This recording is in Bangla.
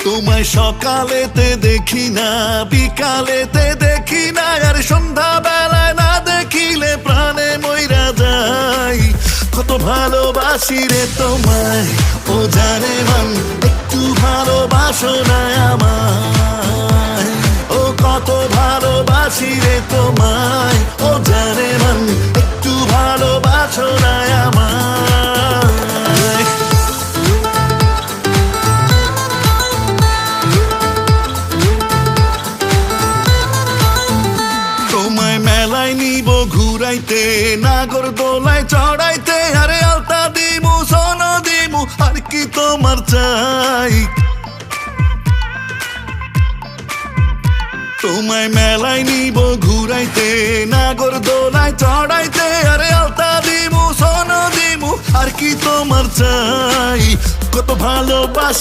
তোমায় সকালেতে দেখি না, বিকালেতে দেখি না, আর সন্ধ্যা বেলায় না দেখিলে প্রাণে মইরা যাই। কত ভালোবাসি রে তোমায়, ও জানে মন, একটু ভালোবাসো না আমায়। ও কত ভালোবাসি রে তোমায়, ও জানে মন, একটু ভালোবাসো না আমায়। তোমায় মেলায় নিব ঘুরাইতে, নাগর দোলায় চড়াইতে, আরে আলতা দিমু সোন দিমু, আর কি তোমার চাই। তোমায় মেলায় নিব ঘুরাইতে, নাগর দোলায় চড়াইতে, আরে আলতা দিমু সোন দিমু, আর কি তোমার চাই। কত ভালোবাসি